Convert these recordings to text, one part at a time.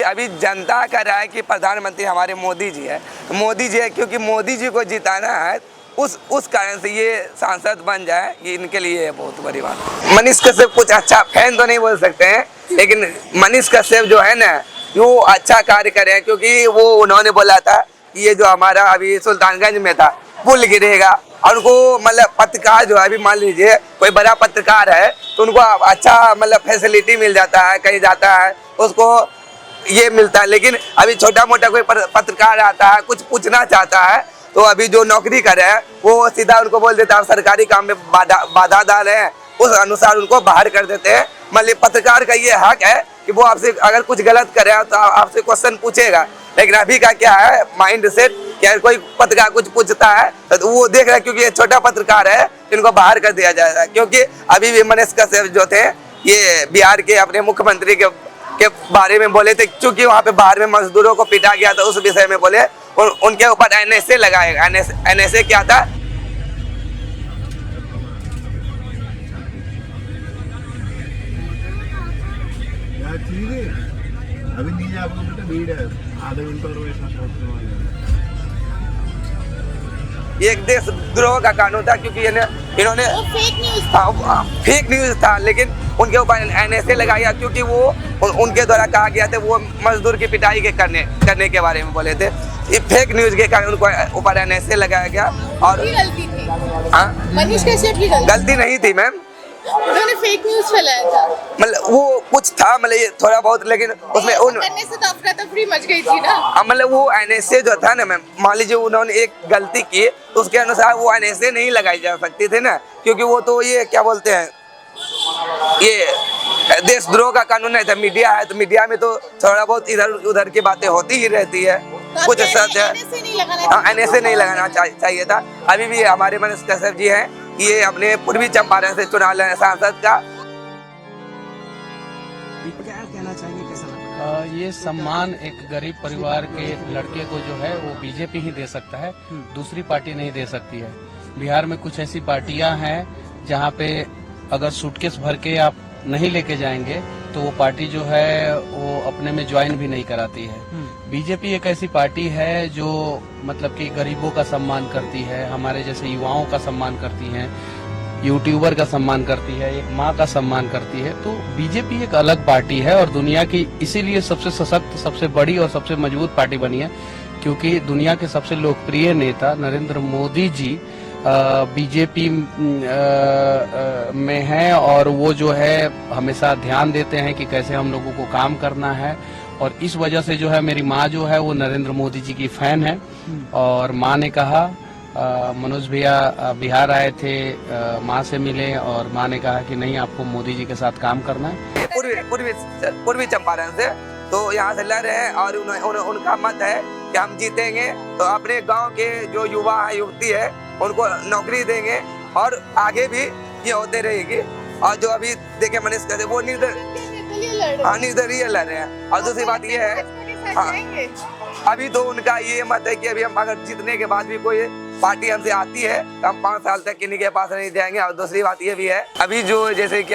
अभी जनता का राय कि प्रधानमंत्री हमारे मोदी जी है, मोदी जी है, क्योंकि मोदी जी को जिताना है, उस कारण से ये सांसद बन जाए, ये इनके लिए बहुत बड़ी बात है। मनीष कश्यप कुछ अच्छा फैन तो नहीं बोल सकते हैं, लेकिन मनीष कश्यप जो है ना वो अच्छा कार्य करे हैं, क्योंकि वो उन्होंने बोला था कि ये जो हमारा अभी सुल्तानगंज में था पुल गिरेगा, और उनको मतलब पत्रकार जो है, अभी मान लीजिए कोई बड़ा पत्रकार है तो उनको अच्छा मतलब फैसिलिटी मिल जाता है, कहीं जाता है उसको ये मिलता है, लेकिन अभी छोटा मोटा कोई पत्रकार आता है कुछ पूछना चाहता है तो अभी जो नौकरी कर रहे हैं वो सीधा उनको बोल देता है सरकारी काम में बाधा डाल रहे हैं, उस अनुसार उनको बाहर कर देते हैं। मतलब पत्रकार का ये हक है कि वो आपसे अगर कुछ गलत करे तो आपसे क्वेश्चन पूछेगा, लेकिन अभी का क्या है माइंड सेट कि अगर कोई पत्रकार कुछ पूछता है तो वो देख रहा है क्योंकि ये छोटा पत्रकार है इनको बाहर कर दिया जाएगा। क्योंकि अभी भी मनीष कश्यप जो थे ये बिहार के अपने मुख्यमंत्री के बारे में बोले थे, क्योंकि वहाँ पे बाहर में मजदूरों को पीटा गया था, उस विषय में बोले उनके ऊपर एनएसए लगाएगा। एनएसए क्या था? अभी नहीं आपको बेटा भीड़ है, आधे घंटे और वैसा पहुंचने वाले हैं। ये एक देशद्रोह का कानून था, क्योंकि इन्होंने फेक न्यूज था, लेकिन उनके ऊपर एनएसए लगाया, क्योंकि वो उनके द्वारा कहा गया था वो मजदूर की पिटाई के करने के बारे में बोले थे। ये फेक न्यूज के कारण उनको ऊपर एनएसए लगाया गया। और गलती थी मनीष कश्यप की गलती नहीं थी मैम, उन्होंने फेक न्यूज फैलाया था, मतलब वो कुछ था मतलब ये थोड़ा बहुत, लेकिन उसमें करने से तो अफरा तफरी मच गई थी ना। मतलब वो एनएसए जो था ना मैम, मान लीजिए उन्होंने एक गलती की तो उसके अनुसार वो एनएसए नहीं लगाई जा सकती थी ना, क्योंकि वो तो ये क्या बोलते हैं ये देशद्रोह का कानून है। मीडिया है तो मीडिया में तो थोड़ा बहुत इधर उधर की बातें होती ही रहती है, कुछ सच है। एनएसए नहीं लगाना चाहिए था। अभी भी हमारे मनीष कश्यप जी हैं, ये अपने पूर्वी चंपारण से चुनाव लड़े सांसद का। क्या कहना चाहेंगे, कैसा लगता है? ये सम्मान एक गरीब परिवार के लड़के को जो है वो बीजेपी ही दे सकता है, दूसरी पार्टी नहीं दे सकती है। बिहार में कुछ ऐसी पार्टियां हैं जहां पे अगर सूटकेस भर के आप नहीं लेके जाएंगे तो वो पार्टी जो है वो अपने में ज्वाइन भी नहीं कराती है। बीजेपी एक ऐसी पार्टी है जो मतलब कि गरीबों का सम्मान करती है, हमारे जैसे युवाओं का सम्मान करती है, यूट्यूबर का सम्मान करती है, एक माँ का सम्मान करती है। तो बीजेपी एक अलग पार्टी है और दुनिया की इसीलिए सबसे सशक्त, सबसे बड़ी और सबसे मजबूत पार्टी बनी है, क्योंकि दुनिया के सबसे लोकप्रिय नेता नरेंद्र मोदी जी बीजेपी में हैं और वो जो है हमेशा ध्यान देते हैं कि कैसे हम लोगों को काम करना है। और इस वजह से जो है मेरी माँ जो है वो नरेंद्र मोदी जी की फैन है, और माँ ने कहा मनोज भैया बिहार आए थे, माँ से मिले और माँ ने कहा कि नहीं आपको मोदी जी के साथ काम करना है। पूर्वी चंपारण से तो यहाँ से लड़ रहे हैं और उनका मत है कि हम जीतेंगे तो अपने गांव के जो युवा है युवती है उनको नौकरी देंगे और आगे भी ये होते रहेगी। और जो अभी देखे मनीष कश्यप वो निर्दलीय लड़ रहे हैं। और दूसरी बात ये है अभी तो उनका ये मत है कि अभी हम अगर जीतने के बाद भी कोई पार्टी हमसे आती है तो हम 5 साल तक किन्हीं के पास नहीं जाएंगे। और दूसरी बात ये भी है अभी जो जैसे कि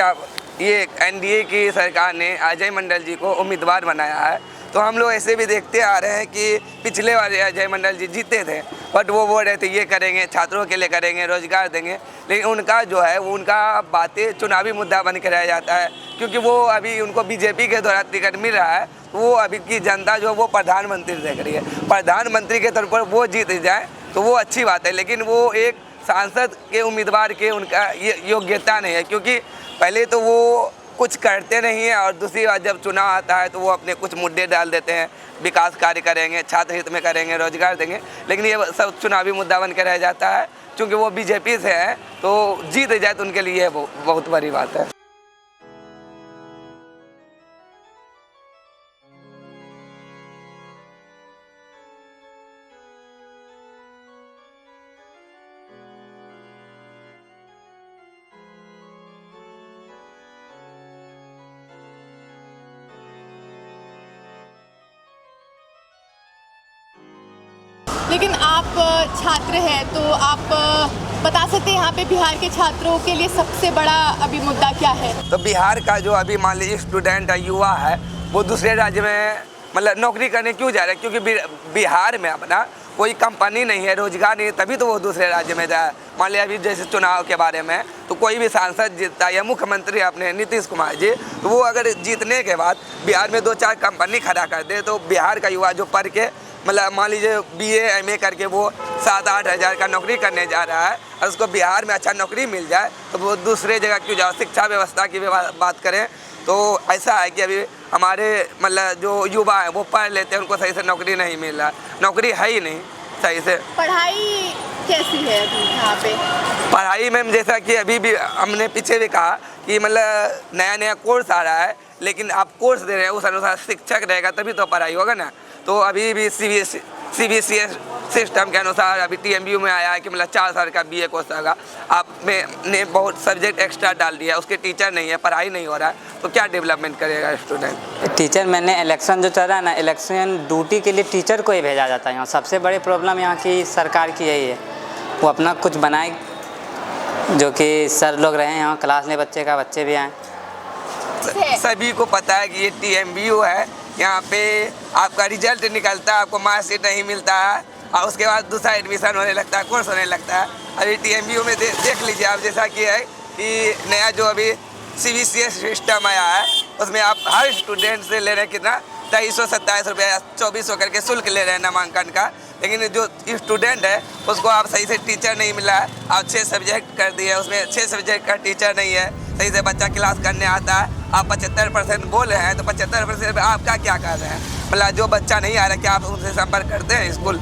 ये एनडीए की सरकार ने अजय मंडल जी को उम्मीदवार बनाया है, तो हम लोग ऐसे भी देखते आ रहे हैं कि पिछले वाले अजय मंडल जी जीते थे बट वो बोल रहे थे ये करेंगे, छात्रों के लिए करेंगे, रोजगार देंगे, लेकिन उनका जो है उनका बातें चुनावी मुद्दा बन के रह जाता है, क्योंकि वो अभी उनको बीजेपी के द्वारा टिकट मिल रहा है। वो अभी की जनता जो वो प्रधानमंत्री देख रही है, प्रधानमंत्री के तौर पर वो जीत जाए तो वो अच्छी बात है, लेकिन वो एक सांसद के उम्मीदवार के उनका ये योग्यता नहीं है, क्योंकि पहले तो वो कुछ करते नहीं है और दूसरी बात जब चुनाव आता है तो वो अपने कुछ मुद्दे डाल देते हैं, विकास कार्य करेंगे, छात्र हित में करेंगे, रोजगार देंगे, लेकिन ये सब चुनावी मुद्दा बन के रह जाता है। क्योंकि वो बीजेपी से है तो जीत जाए तो उनके लिए बहुत बड़ी बात है। लेकिन आप छात्र हैं तो आप बता सकते हैं यहाँ पे बिहार के छात्रों के लिए सबसे बड़ा अभी मुद्दा क्या है? तो बिहार का जो अभी मान लीजिए स्टूडेंट है, युवा है, वो दूसरे राज्य में मतलब नौकरी करने क्यों जा रहे हैं? क्योंकि बिहार में अपना कोई कंपनी नहीं है, रोजगार नहीं है, तभी तो वो दूसरे राज्य में जाए। मान लिया अभी जैसे चुनाव के बारे में, तो कोई भी सांसद जीतता है या मुख्यमंत्री अपने नीतीश कुमार जी, तो वो अगर जीतने के बाद बिहार में 2-4 कंपनी खड़ा कर दे, तो बिहार का युवा जो पढ़ के मतलब मान लीजिए BA MA करके वो 7-8 हज़ार का नौकरी करने जा रहा है, और उसको बिहार में अच्छा नौकरी मिल जाए तो वो दूसरे जगह क्यों जाओ। शिक्षा व्यवस्था की बात करें तो ऐसा है कि अभी हमारे मतलब जो युवा हैं वो पढ़ लेते हैं, उनको सही से नौकरी नहीं मिल रहा, नौकरी है ही नहीं सही से। पढ़ाई कैसी है अभी यहाँ पे? पढ़ाई में जैसा कि अभी भी हमने पीछे भी कहा कि मतलब नया कोर्स आ रहा है, लेकिन आप कोर्स दे रहे हैं उस अनुसार शिक्षक रहेगा तभी तो पढ़ाई होगा ना। तो अभी भी CBSE सिस्टम के अनुसार अभी TMU में आया है कि मतलब 4 साल का BA कोर्स होगा। आपने बहुत सब्जेक्ट एक्स्ट्रा डाल दिया, उसके टीचर नहीं है, पढ़ाई नहीं हो रहा है, तो क्या डेवलपमेंट करेगा स्टूडेंट? टीचर मैंने इलेक्शन जो चल रहा है ना, इलेक्शन ड्यूटी के लिए टीचर को ही भेजा जाता है यहाँ। सबसे बड़ी प्रॉब्लम यहाँ की सरकार की यही है, वो अपना कुछ बनाए जो कि सर लोग रहे यहाँ क्लास में बच्चे भी आए। सभी को पता है कि ये TMU है, यहाँ पे आपका रिजल्ट निकलता है, आपको मार्कशीट नहीं मिलता है, और उसके बाद दूसरा एडमिशन होने लगता है, कोर्स होने लगता है। अभी TMU में देख लीजिए आप, जैसा कि है कि नया जो अभी CBSE सिस्टम आया है, उसमें आप हर स्टूडेंट से ले रहे हैं कितना 2327 रुपये या 2400 करके शुल्क ले रहे हैं नामांकन का। लेकिन जो स्टूडेंट है उसको आप सही से टीचर नहीं मिला है, आप 6 सब्जेक्ट कर दिए, उसमें 6 सब्जेक्ट का टीचर नहीं है, सही से बच्चा क्लास करने आता है। आप 75% बोल रहे हैं, तो 75% आप क्या कर रहे हैं? मतलब जो बच्चा नहीं आ रहा, क्या आप उनसे संपर्क करते हैं स्कूल?